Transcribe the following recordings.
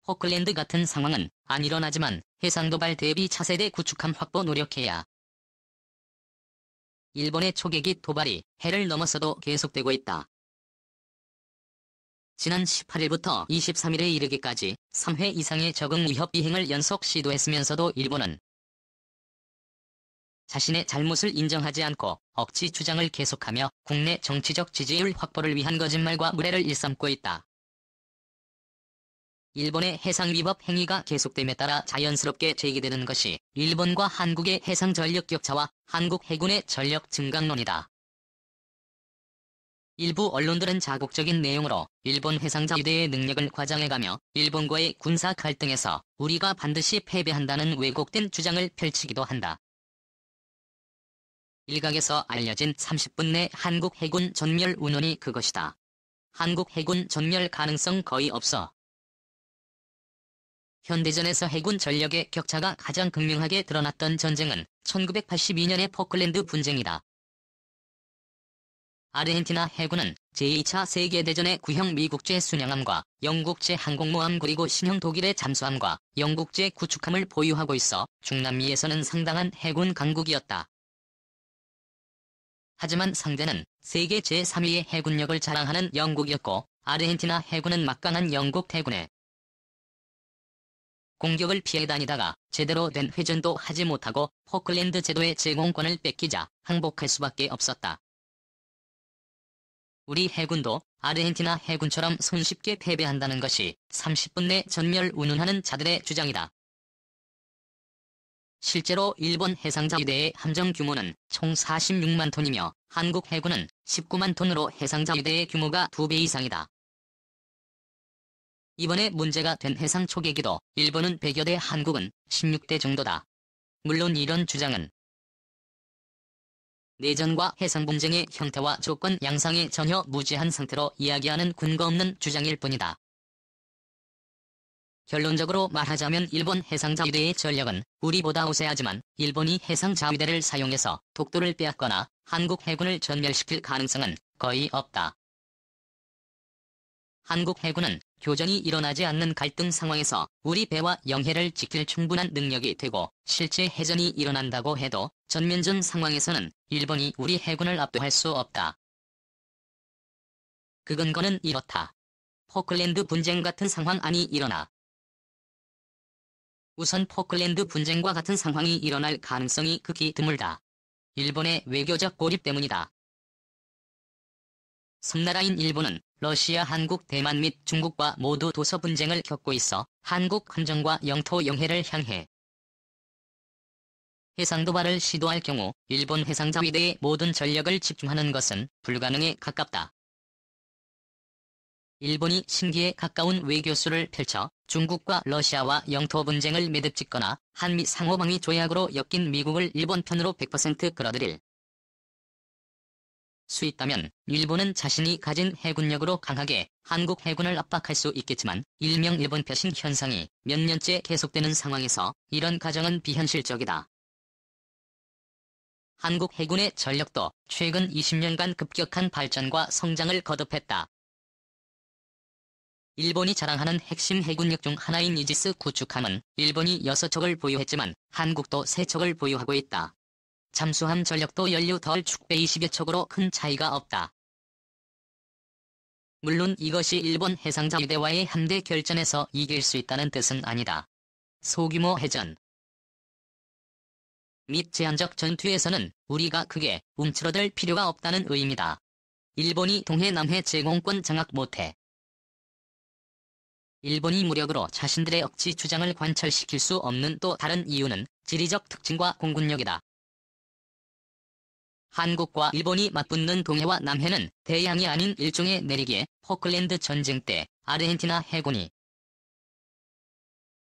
포클랜드 같은 상황은 안 일어나지만 해상도발 대비 차세대 구축함 확보 노력해야. 일본의 초계기 도발이 해를 넘어서도 계속되고 있다. 지난 18일부터 23일에 이르기까지 3회 이상의 적응 위협 비행을 연속 시도했으면서도 일본은 자신의 잘못을 인정하지 않고 억지 주장을 계속하며 국내 정치적 지지율 확보를 위한 거짓말과 무례를 일삼고 있다. 일본의 해상 위협 행위가 계속됨에 따라 자연스럽게 제기되는 것이 일본과 한국의 해상 전력 격차와 한국 해군의 전력 증강론이다. 일부 언론들은 자국적인 내용으로 일본 해상자위대의 능력을 과장해가며 일본과의 군사 갈등에서 우리가 반드시 패배한다는 왜곡된 주장을 펼치기도 한다. 일각에서 알려진 30분 내 한국 해군 전멸 운운이 그것이다. 한국 해군 전멸 가능성 거의 없어. 현대전에서 해군 전력의 격차가 가장 극명하게 드러났던 전쟁은 1982년의 포클랜드 분쟁이다. 아르헨티나 해군은 제2차 세계대전의 구형 미국제 순양함과 영국제 항공모함 그리고 신형 독일의 잠수함과 영국제 구축함을 보유하고 있어 중남미에서는 상당한 해군 강국이었다. 하지만 상대는 세계 제3위의 해군력을 자랑하는 영국이었고 아르헨티나 해군은 막강한 영국 해군에 공격을 피해 다니다가 제대로 된 회전도 하지 못하고 포클랜드 제도의 제공권을 뺏기자 항복할 수밖에 없었다. 우리 해군도 아르헨티나 해군처럼 손쉽게 패배한다는 것이 30분 내 전멸 운운하는 자들의 주장이다. 실제로 일본 해상자위대의 함정 규모는 총 46만 톤이며 한국 해군은 19만 톤으로 해상자위대의 규모가 2배 이상이다. 이번에 문제가 된 해상 초계기도 일본은 100여 대, 한국은 16대 정도다. 물론 이런 주장은 내전과 해상 분쟁의 형태와 조건 양상에 전혀 무지한 상태로 이야기하는 근거 없는 주장일 뿐이다. 결론적으로 말하자면 일본 해상자위대의 전력은 우리보다 우세하지만 일본이 해상자위대를 사용해서 독도를 빼앗거나 한국 해군을 전멸시킬 가능성은 거의 없다. 한국 해군은 교전이 일어나지 않는 갈등 상황에서 우리 배와 영해를 지킬 충분한 능력이 되고 실제 해전이 일어난다고 해도 전면전 상황에서는 일본이 우리 해군을 압도할 수 없다. 그 근거는 이렇다. 포클랜드 분쟁 같은 상황이 일어나. 우선 포클랜드 분쟁과 같은 상황이 일어날 가능성이 극히 드물다. 일본의 외교적 고립 때문이다. 섬나라인 일본은 러시아, 한국, 대만 및 중국과 모두 도서 분쟁을 겪고 있어 한국 함정과 영토 영해를 향해 해상 도발을 시도할 경우 일본 해상자위대의 모든 전력을 집중하는 것은 불가능에 가깝다. 일본이 심기에 가까운 외교수를 펼쳐 중국과 러시아와 영토 분쟁을 매듭짓거나 한미 상호방위 조약으로 엮인 미국을 일본 편으로 100% 끌어들일 수 있다면 일본은 자신이 가진 해군력으로 강하게 한국 해군을 압박할 수 있겠지만 일명 일본 패신 현상이 몇 년째 계속되는 상황에서 이런 가정은 비현실적이다. 한국 해군의 전력도 최근 20년간 급격한 발전과 성장을 거듭했다. 일본이 자랑하는 핵심 해군력 중 하나인 이지스 구축함은 일본이 6척을 보유했지만 한국도 3척을 보유하고 있다. 잠수함 전력도 연료 덜 축배 20여 척으로 큰 차이가 없다. 물론 이것이 일본 해상자위대와의 함대 결전에서 이길 수 있다는 뜻은 아니다. 소규모 해전 및 제한적 전투에서는 우리가 크게 움츠러들 필요가 없다는 의미다. 일본이 동해 남해 제공권 장악 못해. 일본이 무력으로 자신들의 억지 주장을 관철시킬 수 없는 또 다른 이유는 지리적 특징과 공군력이다. 한국과 일본이 맞붙는 동해와 남해는 대양이 아닌 일종의 내리기에 포클랜드 전쟁 때 아르헨티나 해군이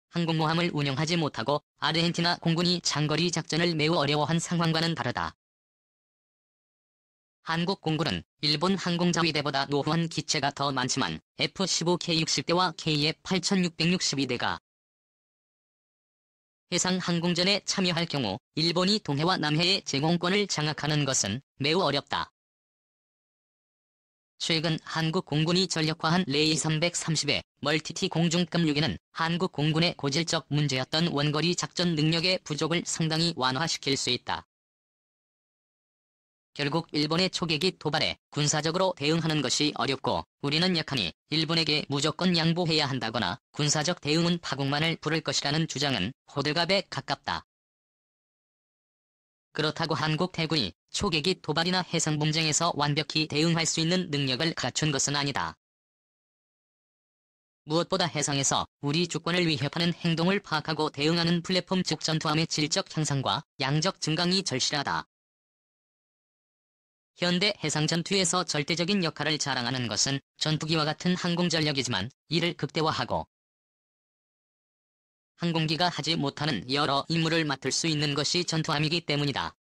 항공모함을 운영하지 못하고 아르헨티나 공군이 장거리 작전을 매우 어려워한 상황과는 다르다. 한국 공군은 일본 항공자위대보다 노후한 기체가 더 많지만 F-15K 60대와 KF 8662대가 해상 항공전에 참여할 경우 일본이 동해와 남해의 제공권을 장악하는 것은 매우 어렵다. 최근 한국 공군이 전력화한 레이 330의 멀티티 공중급 유기는 한국 공군의 고질적 문제였던 원거리 작전 능력의 부족을 상당히 완화시킬 수 있다. 결국 일본의 초계기 도발에 군사적으로 대응하는 것이 어렵고 우리는 약하니 일본에게 무조건 양보해야 한다거나 군사적 대응은 파국만을 부를 것이라는 주장은 호들갑에 가깝다. 그렇다고 한국 대군이 초계기 도발이나 해상분쟁에서 완벽히 대응할 수 있는 능력을 갖춘 것은 아니다. 무엇보다 해상에서 우리 주권을 위협하는 행동을 파악하고 대응하는 플랫폼 즉 전투함의 질적 향상과 양적 증강이 절실하다. 현대 해상전투에서 절대적인 역할을 자랑하는 것은 전투기와 같은 항공전력이지만 이를 극대화하고 항공기가 하지 못하는 여러 임무를 맡을 수 있는 것이 전투함이기 때문이다.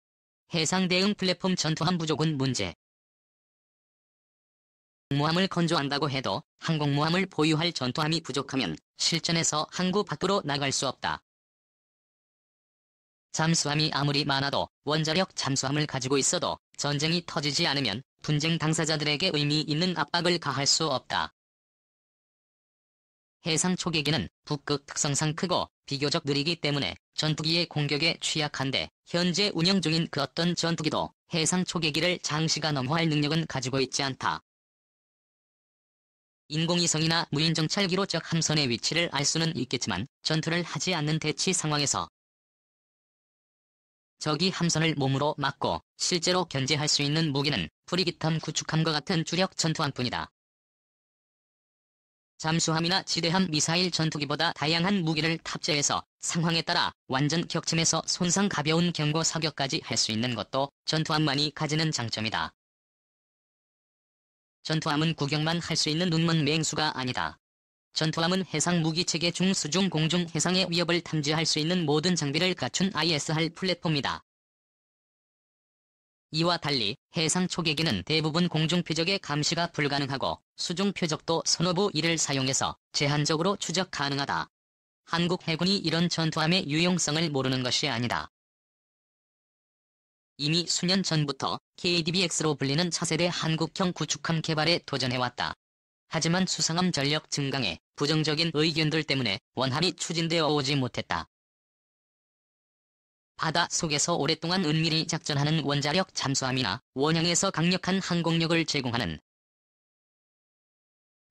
해상 대응 플랫폼 전투함 부족은 문제. 항모함을 건조한다고 해도 항공모함을 보유할 전투함이 부족하면 실전에서 항구 밖으로 나갈 수 없다. 잠수함이 아무리 많아도 원자력 잠수함을 가지고 있어도 전쟁이 터지지 않으면 분쟁 당사자들에게 의미 있는 압박을 가할 수 없다. 해상 초계기는 북극 특성상 크고 비교적 느리기 때문에 전투기의 공격에 취약한데 현재 운영 중인 그 어떤 전투기도 해상 초계기를 장시간 넘어할 능력은 가지고 있지 않다. 인공위성이나 무인정찰기로 적 함선의 위치를 알 수는 있겠지만 전투를 하지 않는 대치 상황에서 적이 함선을 몸으로 막고 실제로 견제할 수 있는 무기는 프리기텀 구축함과 같은 주력 전투함뿐이다. 잠수함이나 지대함 미사일 전투기보다 다양한 무기를 탑재해서 상황에 따라 완전 격침에서 손상 가벼운 경고 사격까지 할 수 있는 것도 전투함만이 가지는 장점이다. 전투함은 구경만 할 수 있는 눈먼 맹수가 아니다. 전투함은 해상 무기체계 중 수중 공중 해상의 위협을 탐지할 수 있는 모든 장비를 갖춘 ISR 플랫폼이다. 이와 달리 해상 초계기는 대부분 공중 표적의 감시가 불가능하고 수중 표적도 소노부 1을 사용해서 제한적으로 추적 가능하다. 한국 해군이 이런 전투함의 유용성을 모르는 것이 아니다. 이미 수년 전부터 KDBX로 불리는 차세대 한국형 구축함 개발에 도전해왔다. 하지만 수상함 전력 증강에 부정적인 의견들 때문에 원활히 추진되어 오지 못했다. 바다 속에서 오랫동안 은밀히 작전하는 원자력 잠수함이나 원형에서 강력한 항공력을 제공하는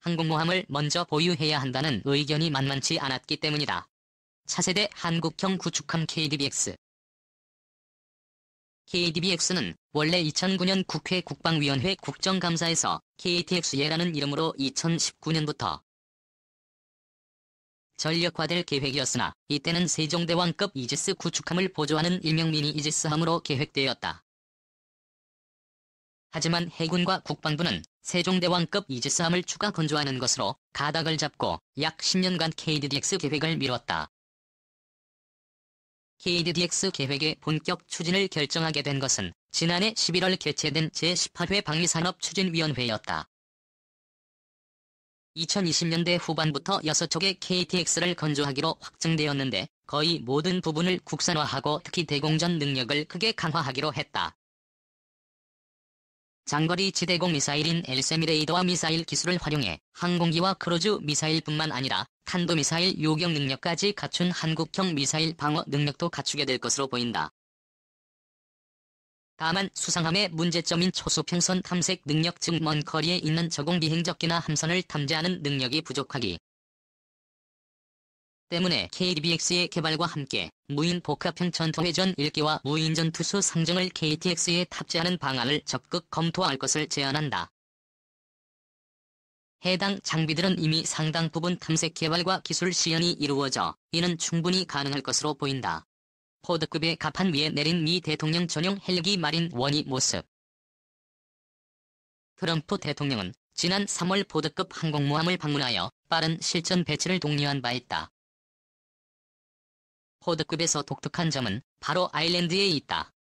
항공모함을 먼저 보유해야 한다는 의견이 만만치 않았기 때문이다. 차세대 한국형 구축함 KDBX KDBX는 원래 2009년 국회 국방위원회 국정감사에서 KTX예라는 이름으로 2019년부터 전력화될 계획이었으나 이때는 세종대왕급 이지스 구축함을 보조하는 일명 미니 이지스함으로 계획되었다. 하지만 해군과 국방부는 세종대왕급 이지스함을 추가 건조하는 것으로 가닥을 잡고 약 10년간 KDDX 계획을 미뤘다. KDDX 계획의 본격 추진을 결정하게 된 것은 지난해 11월 개최된 제18회 방위산업추진위원회였다. 2020년대 후반부터 6척의 KTX를 건조하기로 확정되었는데 거의 모든 부분을 국산화하고 특히 대공전 능력을 크게 강화하기로 했다. 장거리 지대공 미사일인 LSM 레이더와 미사일 기술을 활용해 항공기와 크루즈 미사일뿐만 아니라 탄도미사일 요격 능력까지 갖춘 한국형 미사일 방어 능력도 갖추게 될 것으로 보인다. 다만 수상함의 문제점인 초수평선 탐색 능력 즉 먼 거리에 있는 저공 비행적기나 함선을 탐지하는 능력이 부족하기 때문에 KDBX의 개발과 함께 무인 복합형 전투회전 1기와 무인 전투수 상정을 KTX에 탑재하는 방안을 적극 검토할 것을 제안한다. 해당 장비들은 이미 상당 부분 탐색 개발과 기술 시연이 이루어져 이는 충분히 가능할 것으로 보인다. 포드급의 갑판 위에 내린 미 대통령 전용 헬기 마린 원이 모습. 트럼프 대통령은 지난 3월 포드급 항공모함을 방문하여 빠른 실전 배치를 독려한 바 있다. 포드급에서 독특한 점은 바로 아일랜드에 있다.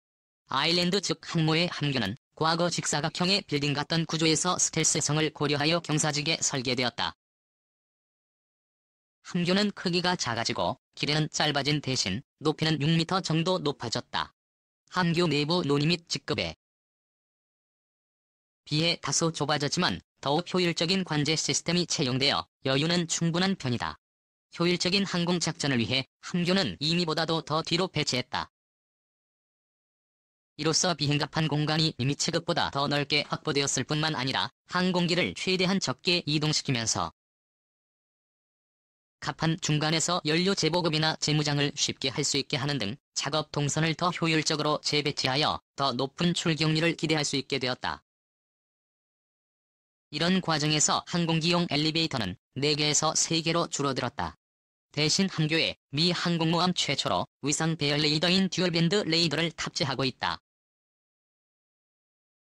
아일랜드 즉 항모의 함교는 과거 직사각형의 빌딩 같던 구조에서 스텔스성을 고려하여 경사지게 설계되었다. 함교는 크기가 작아지고 길이는 짧아진 대신 높이는 6m 정도 높아졌다. 함교 내부 논이 및 직급에 비해 다소 좁아졌지만 더욱 효율적인 관제 시스템이 채용되어 여유는 충분한 편이다. 효율적인 항공 작전을 위해 함교는 임의보다도 더 뒤로 배치했다. 이로써 비행갑판 공간이 임의 취급보다 더 넓게 확보되었을 뿐만 아니라 항공기를 최대한 적게 이동시키면서 갑판 중간에서 연료 재보급이나 재무장을 쉽게 할 수 있게 하는 등 작업 동선을 더 효율적으로 재배치하여 더 높은 출격률을 기대할 수 있게 되었다. 이런 과정에서 항공기용 엘리베이터는 4개에서 3개로 줄어들었다. 대신 함교에 미 항공모함 최초로 위상 배열 레이더인 듀얼밴드 레이더를 탑재하고 있다.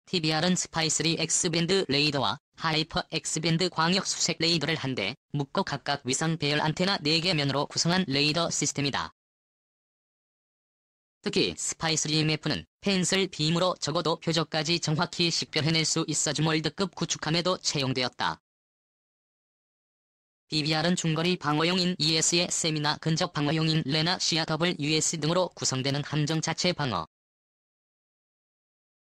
TBR은 스파이3 X밴드 레이더와 하이퍼 X밴드 광역 수색 레이더를 한데 묶어 각각 위상 배열 안테나 4개 면으로 구성한 레이더 시스템이다. 특히 스파이3MF는 펜슬 빔으로 적어도 표적까지 정확히 식별해낼 수 있어 줌월드급 구축함에도 채용되었다. BBR은 중거리 방어용인 ES의 셈이나 근접 방어용인 레나 CRWS 등으로 구성되는 함정 자체 방어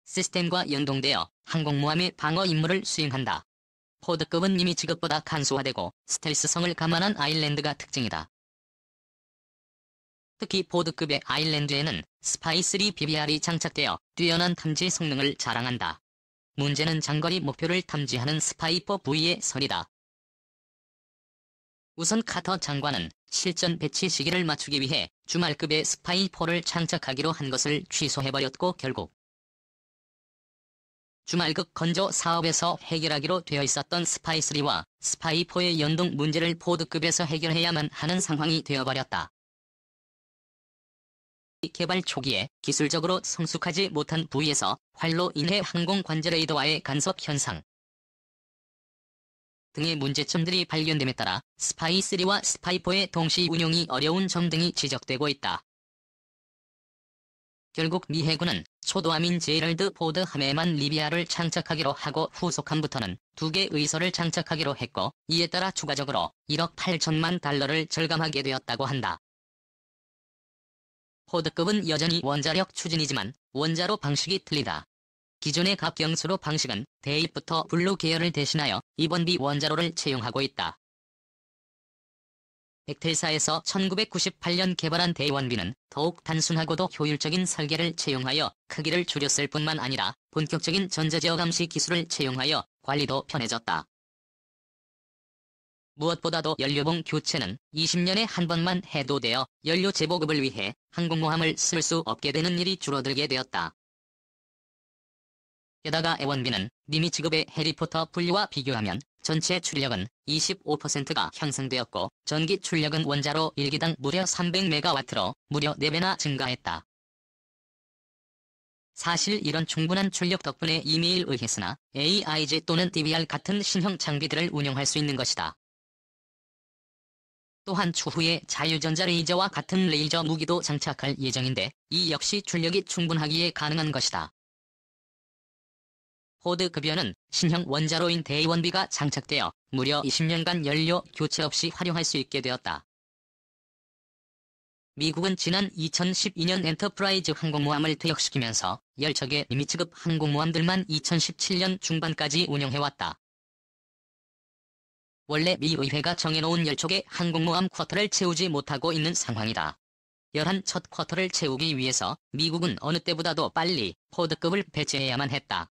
시스템과 연동되어 항공모함의 방어 임무를 수행한다. 포드급은 이미 지급보다 간소화되고 스텔스성을 감안한 아일랜드가 특징이다. 특히 포드급의 아일랜드에는 스파이3 BBR이 장착되어 뛰어난 탐지 성능을 자랑한다. 문제는 장거리 목표를 탐지하는 스파이4V의 선이다. 우선 카터 장관은 실전 배치 시기를 맞추기 위해 주말급의 스파이4를 장착하기로 한 것을 취소해버렸고 결국 주말급 건조 사업에서 해결하기로 되어 있었던 스파이3와 스파이4의 연동 문제를 포드급에서 해결해야만 하는 상황이 되어버렸다. 개발 초기에 기술적으로 성숙하지 못한 부위에서 활로 인해 항공 관제 레이더와의 간섭 현상 등의 문제점들이 발견됨에 따라 스파이3와 스파이4의 동시 운용이 어려운 점 등이 지적되고 있다. 결국 미 해군은 초도함인 제럴드 포드 함에만 리비아를 장착하기로 하고 후속함부터는 2개 의소를 장착하기로 했고 이에 따라 추가적으로 1억 8천만 달러를 절감하게 되었다고 한다. 포드급은 여전히 원자력 추진이지만 원자로 방식이 틀리다. 기존의 갑경수로 방식은 대입부터 블루 계열을 대신하여 이번 비원자로를 채용하고 있다. 벡텔사에서 1998년 개발한 대원비는 더욱 단순하고도 효율적인 설계를 채용하여 크기를 줄였을 뿐만 아니라 본격적인 전자제어 감시 기술을 채용하여 관리도 편해졌다. 무엇보다도 연료봉 교체는 20년에 한 번만 해도 되어 연료 재보급을 위해 항공모함을 쓸 수 없게 되는 일이 줄어들게 되었다. 게다가 애원비는 님이 지급의 해리포터 분류와 비교하면 전체 출력은 25%가 향상되었고 전기 출력은 원자로 1기당 무려 300메가와트로 무려 4배나 증가했다. 사실 이런 충분한 출력 덕분에 이메일 의해서나 AIG 또는 DVR 같은 신형 장비들을 운용할 수 있는 것이다. 또한 추후에 자유전자 레이저와 같은 레이저 무기도 장착할 예정인데 이 역시 출력이 충분하기에 가능한 것이다. 포드급여는 신형 원자로인 대원비가 장착되어 무려 20년간 연료 교체 없이 활용할 수 있게 되었다. 미국은 지난 2012년 엔터프라이즈 항공모함을 퇴역시키면서 10척의 리미츠급 항공모함들만 2017년 중반까지 운영해왔다. 원래 미 의회가 정해놓은 10척의 항공모함 쿼터를 채우지 못하고 있는 상황이다. 11첫 쿼터를 채우기 위해서 미국은 어느 때보다도 빨리 포드급을 배치해야만 했다.